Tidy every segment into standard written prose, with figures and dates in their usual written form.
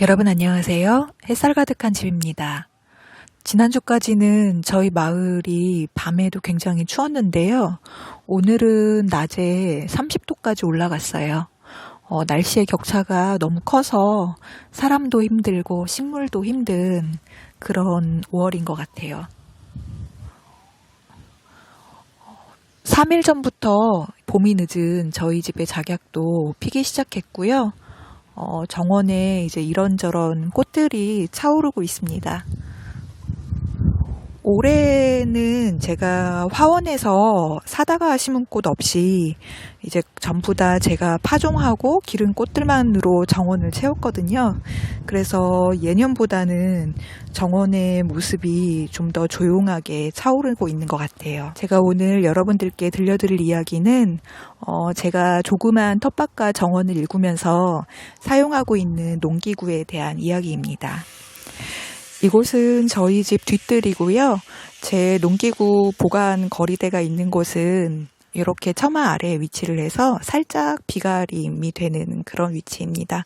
여러분 안녕하세요. 햇살 가득한 집입니다. 지난주까지는 저희 마을이 밤에도 굉장히 추웠는데요. 오늘은 낮에 30도까지 올라갔어요. 날씨의 격차가 너무 커서 사람도 힘들고 식물도 힘든 그런 5월인 것 같아요. 3일 전부터 봄이 늦은 저희 집의 작약도 피기 시작했고요. 정원에 이제 이런저런 꽃들이 차오르고 있습니다. 올해는 제가 화원에서 사다가 심은 꽃 없이 이제 전부 다 제가 파종하고 기른 꽃들만으로 정원을 채웠거든요. 그래서 예년보다는 정원의 모습이 좀 더 조용하게 차오르고 있는 것 같아요. 제가 오늘 여러분들께 들려드릴 이야기는 제가 조그만 텃밭과 정원을 일구면서 사용하고 있는 농기구에 대한 이야기입니다. 이곳은 저희 집 뒷뜰이고요. 제 농기구 보관 거리대가 있는 곳은 이렇게 처마 아래에 위치를 해서 살짝 비가림이 되는 그런 위치입니다.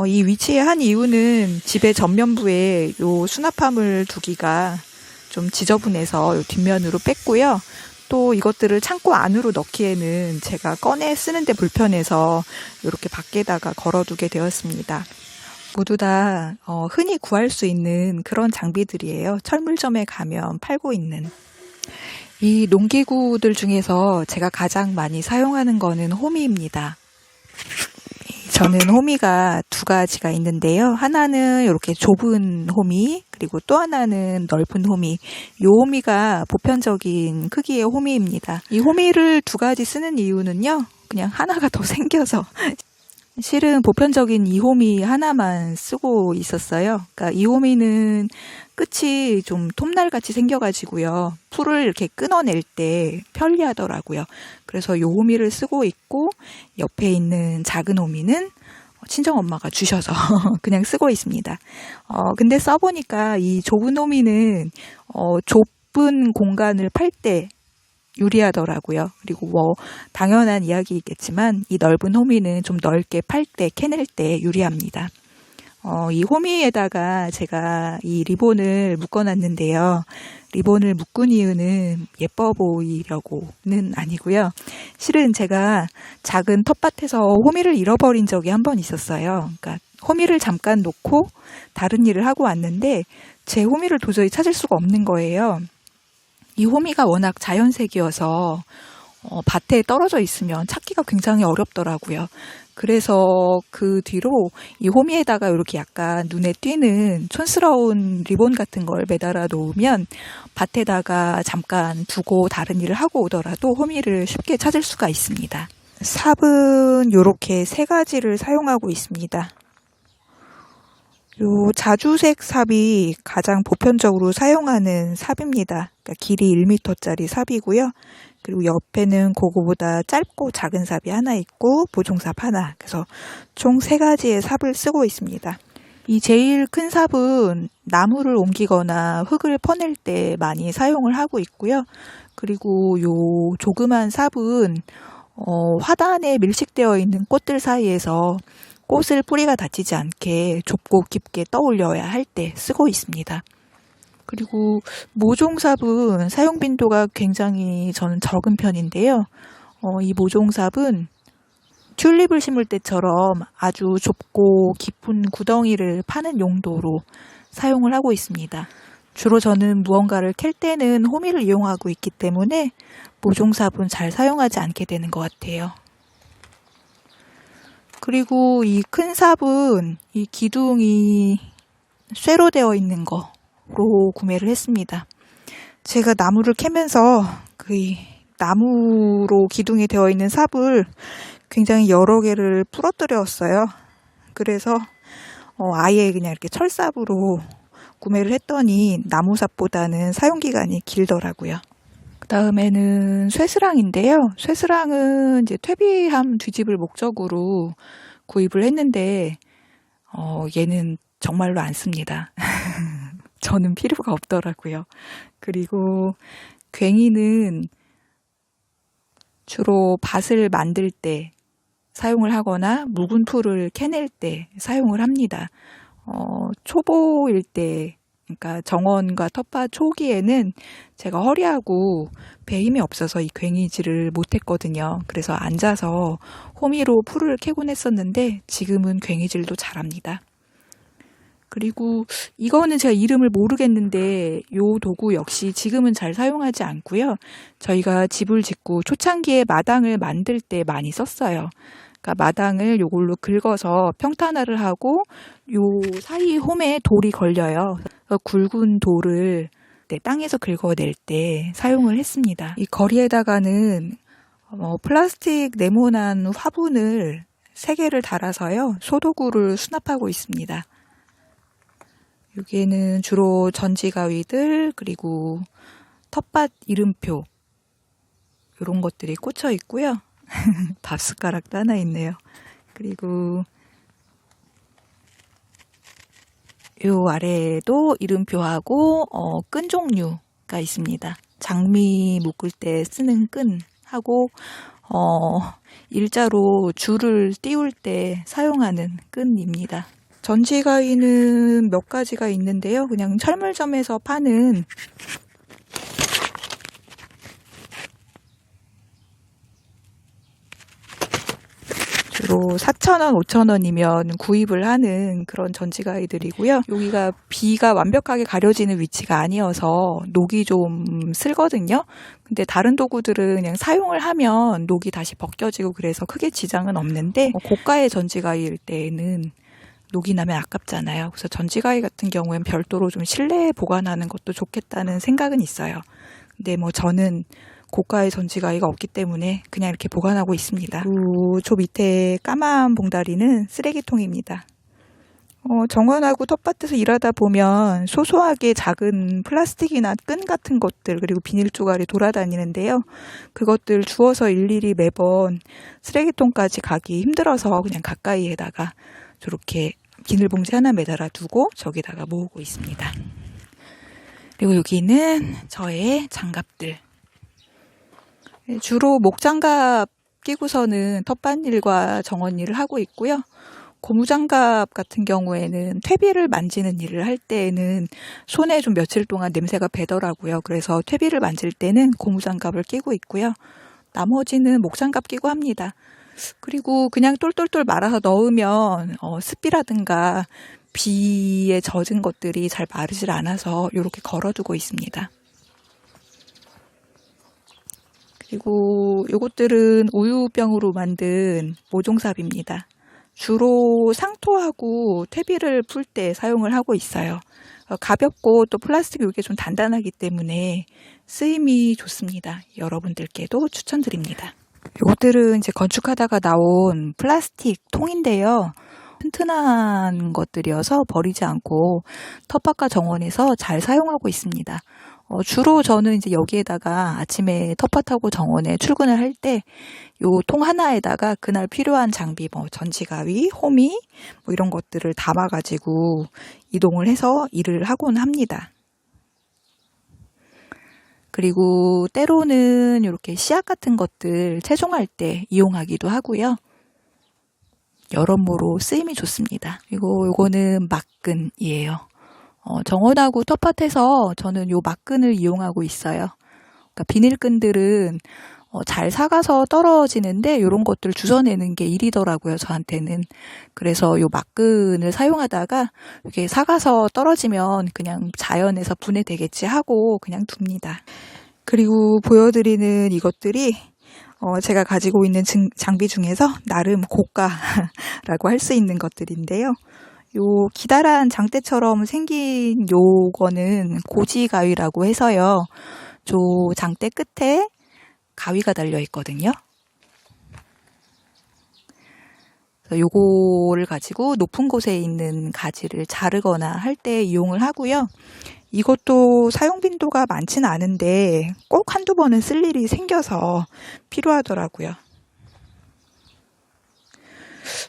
이 위치에 한 이유는 집의 전면부에 요 수납함을 두기가 좀 지저분해서 요 뒷면으로 뺐고요. 또 이것들을 창고 안으로 넣기에는 제가 꺼내 쓰는데 불편해서 이렇게 밖에다가 걸어두게 되었습니다. 모두 다 흔히 구할 수 있는 그런 장비들이에요. 철물점에 가면 팔고 있는. 이 농기구들 중에서 제가 가장 많이 사용하는 거는 호미입니다. 저는 호미가 두 가지가 있는데요. 하나는 이렇게 좁은 호미, 그리고 또 하나는 넓은 호미. 이 호미가 보편적인 크기의 호미입니다. 이 호미를 두 가지 쓰는 이유는요. 그냥 하나가 더 생겨서. 실은 보편적인 이 호미 하나만 쓰고 있었어요. 그러니까 이 호미는 끝이 좀 톱날같이 생겨가지고요. 풀을 이렇게 끊어낼 때 편리하더라고요. 그래서 이 호미를 쓰고 있고 옆에 있는 작은 호미는 친정엄마가 주셔서 그냥 쓰고 있습니다. 근데 써보니까 이 좁은 호미는 좁은 공간을 팔 때 유리하더라고요. 그리고 당연한 이야기이겠지만 이 넓은 호미는 좀 넓게 팔 때, 캐낼 때 유리합니다. 이 호미에다가 제가 이 리본을 묶어놨는데요. 리본을 묶은 이유는 예뻐 보이려고는 아니고요. 실은 제가 작은 텃밭에서 호미를 잃어버린 적이 한 번 있었어요. 그러니까 호미를 잠깐 놓고 다른 일을 하고 왔는데 제 호미를 도저히 찾을 수가 없는 거예요. 이 호미가 워낙 자연색이어서 밭에 떨어져 있으면 찾기가 굉장히 어렵더라고요. 그래서 그 뒤로 이 호미에다가 이렇게 약간 눈에 띄는 촌스러운 리본 같은 걸 매달아 놓으면 밭에다가 잠깐 두고 다른 일을 하고 오더라도 호미를 쉽게 찾을 수가 있습니다. 삽은 이렇게 세 가지를 사용하고 있습니다. 요 자주색 삽이 가장 보편적으로 사용하는 삽입니다. 그러니까 길이 1m짜리 삽이고요. 그리고 옆에는 그거보다 짧고 작은 삽이 하나 있고 보종삽 하나. 그래서 총 3가지의 삽을 쓰고 있습니다. 이 제일 큰 삽은 나무를 옮기거나 흙을 퍼낼 때 많이 사용을 하고 있고요. 그리고 요 조그만 삽은 화단에 밀식되어 있는 꽃들 사이에서 꽃을 뿌리가 다치지 않게 좁고 깊게 떠올려야 할 때 쓰고 있습니다. 그리고 모종삽은 사용 빈도가 굉장히 저는 적은 편인데요. 이 모종삽은 튤립을 심을 때처럼 아주 좁고 깊은 구덩이를 파는 용도로 사용을 하고 있습니다. 주로 저는 무언가를 캘 때는 호미를 이용하고 있기 때문에 모종삽은 잘 사용하지 않게 되는 것 같아요. 그리고 이 큰 삽은 이 기둥이 쇠로 되어 있는 거로 구매를 했습니다. 제가 나무를 캐면서 그 나무로 기둥이 되어 있는 삽을 굉장히 여러 개를 부러뜨렸어요. 그래서 아예 그냥 이렇게 철삽으로 구매를 했더니 나무삽보다는 사용기간이 길더라고요. 그 다음에는 쇠스랑인데요. 쇠스랑은 이제 퇴비함 뒤집을 목적으로 구입을 했는데 얘는 정말로 안 씁니다. 저는 필요가 없더라고요. 그리고 괭이는 주로 밭을 만들 때 사용을 하거나 묵은 풀을 캐낼 때 사용을 합니다. 초보일 때, 그러니까 정원과 텃밭 초기에는 제가 허리하고 배에 힘이 없어서 이 괭이질을 못했거든요. 그래서 앉아서 호미로 풀을 캐곤 했었는데 지금은 괭이질도 잘합니다. 그리고 이거는 제가 이름을 모르겠는데 요 도구 역시 지금은 잘 사용하지 않고요. 저희가 집을 짓고 초창기에 마당을 만들 때 많이 썼어요. 그러니까 마당을 요걸로 긁어서 평탄화를 하고 요 사이 홈에 돌이 걸려요. 굵은 돌을 땅에서 긁어낼 때 사용을 했습니다. 이 거리에다가는 플라스틱 네모난 화분을 3개를 달아서요. 소도구를 수납하고 있습니다. 여기에는 주로 전지가위들 그리고 텃밭 이름표 이런 것들이 꽂혀 있고요. 밥숟가락도 하나 있네요. 그리고 요 아래에도 이름표하고 끈 종류가 있습니다. 장미 묶을 때 쓰는 끈하고 일자로 줄을 띄울 때 사용하는 끈입니다. 전지가위는 몇 가지가 있는데요. 그냥 철물점에서 파는 주로 4,000원, 5,000원이면 구입을 하는 그런 전지가위들이고요. 여기가 비가 완벽하게 가려지는 위치가 아니어서 녹이 좀 슬거든요. 근데 다른 도구들은 그냥 사용을 하면 녹이 다시 벗겨지고 그래서 크게 지장은 없는데 고가의 전지가위일 때에는 녹이 나면 아깝잖아요. 그래서 전지가위 같은 경우엔 별도로 좀 실내에 보관하는 것도 좋겠다는 생각은 있어요. 근데 저는 고가의 전지가위가 없기 때문에 그냥 이렇게 보관하고 있습니다. 그리고 저 밑에 까만 봉다리는 쓰레기통입니다. 정원하고 텃밭에서 일하다 보면 소소하게 작은 플라스틱이나 끈 같은 것들 그리고 비닐 조각이 돌아다니는데요. 그것들 주워서 일일이 매번 쓰레기통까지 가기 힘들어서 그냥 가까이에다가 저렇게 비닐봉지 하나 매달아 두고 저기다가 모으고 있습니다. 그리고 여기는 저의 장갑들. 주로 목장갑 끼고서는 텃밭일과 정원일을 하고 있고요. 고무장갑 같은 경우에는 퇴비를 만지는 일을 할 때에는 손에 좀 며칠 동안 냄새가 배더라고요. 그래서 퇴비를 만질 때는 고무장갑을 끼고 있고요. 나머지는 목장갑 끼고 합니다. 그리고 그냥 똘똘똘 말아서 넣으면 습비라든가 비에 젖은 것들이 잘 마르질 않아서 이렇게 걸어두고 있습니다. 그리고 이것들은 우유병으로 만든 모종삽입니다. 주로 상토하고 퇴비를 풀 때 사용을 하고 있어요. 가볍고 또 플라스틱이 이게 좀 단단하기 때문에 쓰임이 좋습니다. 여러분들께도 추천드립니다. 이것들은 이제 건축하다가 나온 플라스틱 통인데요. 튼튼한 것들이어서 버리지 않고 텃밭과 정원에서 잘 사용하고 있습니다. 주로 저는 이제 여기에다가 아침에 텃밭하고 정원에 출근을 할 때 요 통 하나에다가 그날 필요한 장비, 전지가위, 호미, 이런 것들을 담아가지고 이동을 해서 일을 하곤 합니다. 그리고 때로는 이렇게 씨앗 같은 것들 채종할 때 이용하기도 하고요. 여러모로 쓰임이 좋습니다. 그리고 요거는 막근이에요. 정원하고 텃밭에서 저는 요 막근을 이용하고 있어요. 그러니까 비닐끈들은 잘 삭아서 떨어지는데 이런 것들 주워내는 게 일이더라고요, 저한테는. 그래서 요 막근을 사용하다가 이렇게 삭아서 떨어지면 그냥 자연에서 분해되겠지 하고 그냥 둡니다. 그리고 보여드리는 이것들이 제가 가지고 있는 장비 중에서 나름 고가라고 할 수 있는 것들인데요. 요 기다란 장대처럼 생긴 요거는 고지가위라고 해서요. 저 장대 끝에 가위가 달려 있거든요. 그래서 요거를 가지고 높은 곳에 있는 가지를 자르거나 할 때 이용을 하고요. 이것도 사용 빈도가 많진 않은데 꼭 한두 번은 쓸 일이 생겨서 필요하더라고요.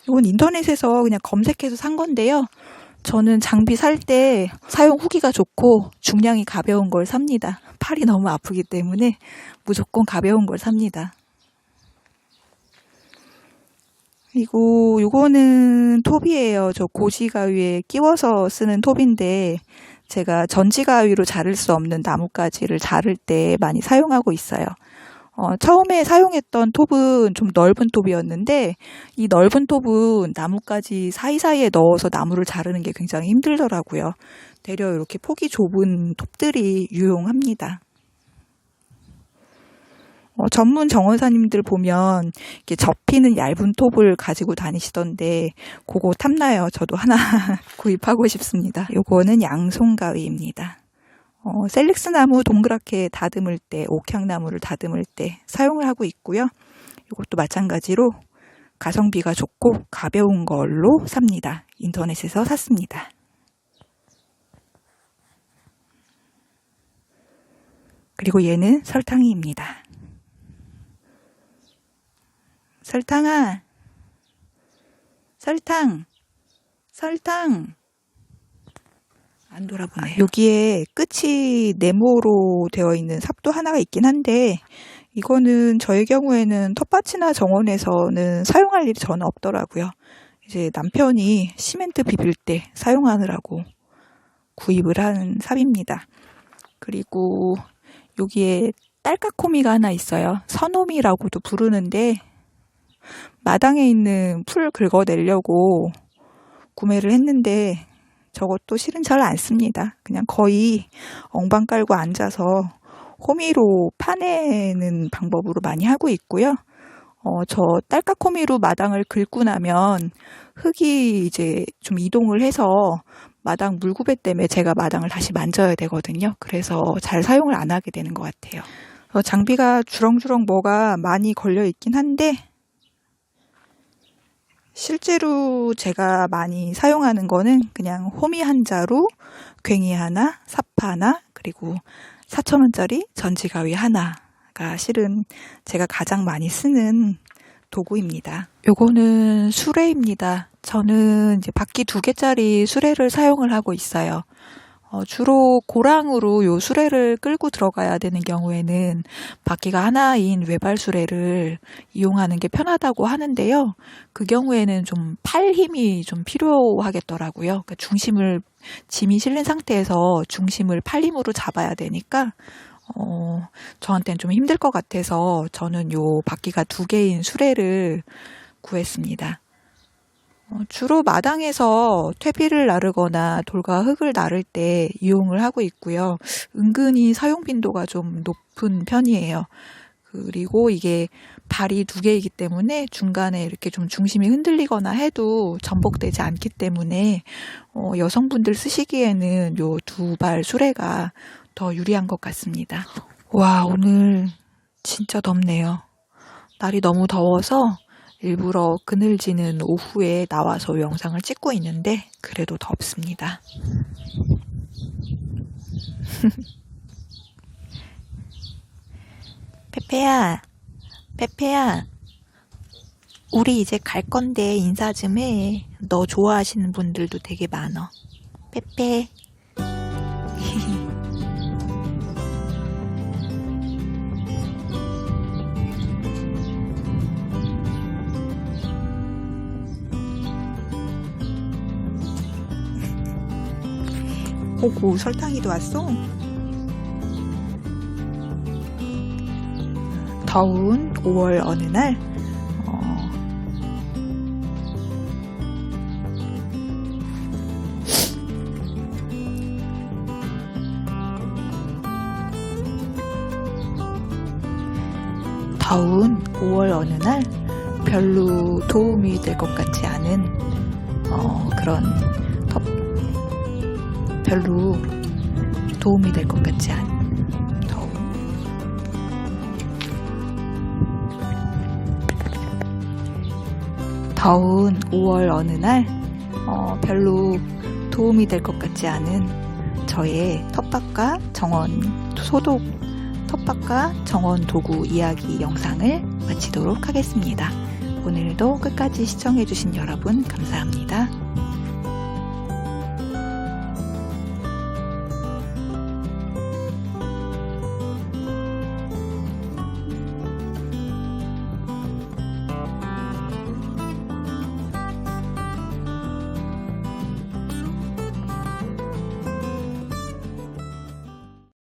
이건 인터넷에서 그냥 검색해서 산 건데요. 저는 장비 살 때 사용 후기가 좋고 중량이 가벼운 걸 삽니다. 팔이 너무 아프기 때문에 무조건 가벼운 걸 삽니다. 그리고 요거는 톱이에요. 저 고지가위에 끼워서 쓰는 톱인데 제가 전지가위로 자를 수 없는 나뭇가지를 자를 때 많이 사용하고 있어요. 처음에 사용했던 톱은 좀 넓은 톱이었는데 이 넓은 톱은 나뭇가지 사이사이에 넣어서 나무를 자르는 게 굉장히 힘들더라고요. 되려 이렇게 폭이 좁은 톱들이 유용합니다. 전문 정원사님들 보면 이렇게 접히는 얇은 톱을 가지고 다니시던데 그거 탐나요. 저도 하나 구입하고 싶습니다. 요거는 양손가위입니다. 셀릭스 나무 동그랗게 다듬을 때, 옥향나무를 다듬을 때 사용을 하고 있고요. 이것도 마찬가지로 가성비가 좋고 가벼운 걸로 삽니다. 인터넷에서 샀습니다. 그리고 얘는 설탕이입니다. 설탕아, 설탕. 안 돌아보네. 여기에 끝이 네모로 되어 있는 삽도 하나가 있긴 한데 이거는 저의 경우에는 텃밭이나 정원에서는 사용할 일이 전혀 없더라고요. 이제 남편이 시멘트 비빌 때 사용하느라고 구입을 한 삽입니다. 그리고 여기에 딸깍코미가 하나 있어요. 선호미라고도 부르는데 마당에 있는 풀 긁어내려고 구매를 했는데 저것도 실은 잘 안 씁니다. 그냥 거의 엉방 깔고 앉아서 호미로 파내는 방법으로 많이 하고 있고요. 저 딸깍호미로 마당을 긁고 나면 흙이 이제 좀 이동을 해서 마당 물구배 때문에 제가 마당을 다시 만져야 되거든요. 그래서 잘 사용을 안 하게 되는 것 같아요. 장비가 주렁주렁 뭐가 많이 걸려 있긴 한데 실제로 제가 많이 사용하는 거는 그냥 호미 한 자루, 괭이 하나, 삽 하나, 그리고 4,000원짜리 전지가위 하나가 실은 제가 가장 많이 쓰는 도구입니다. 요거는 수레입니다. 저는 이제 바퀴 2개짜리 수레를 사용을 하고 있어요. 주로 고랑으로 요 수레를 끌고 들어가야 되는 경우에는 바퀴가 하나인 외발 수레를 이용하는 게 편하다고 하는데요. 그 경우에는 좀 팔 힘이 좀 필요하겠더라고요. 그러니까 짐이 실린 상태에서 중심을 팔 힘으로 잡아야 되니까 저한테는 좀 힘들 것 같아서 저는 요 바퀴가 2개인 수레를 구했습니다. 주로 마당에서 퇴비를 나르거나 돌과 흙을 나를 때 이용을 하고 있고요. 은근히 사용 빈도가 좀 높은 편이에요. 그리고 이게 발이 2개이기 때문에 중간에 이렇게 좀 중심이 흔들리거나 해도 전복되지 않기 때문에 여성분들 쓰시기에는 요 2발 수레가 더 유리한 것 같습니다. 와, 오늘 진짜 덥네요. 날이 너무 더워서 일부러 그늘지는 오후에 나와서 영상을 찍고 있는데 그래도 덥습니다. 페페야, 우리 이제 갈 건데 인사 좀 해. 너 좋아하시는 분들도 되게 많어. 페페. 오고 설탕이도 왔어. 더운 5월 어느 날 별로 도움이 될 것 같지 않은 별로 도움이 될 것 같지 않은 더움. 더운 5월 어느 날 별로 도움이 될 것 같지 않은 저의 텃밭과 정원 소독 텃밭과 정원 도구 이야기 영상을 마치도록 하겠습니다. 오늘도 끝까지 시청해주신 여러분 감사합니다.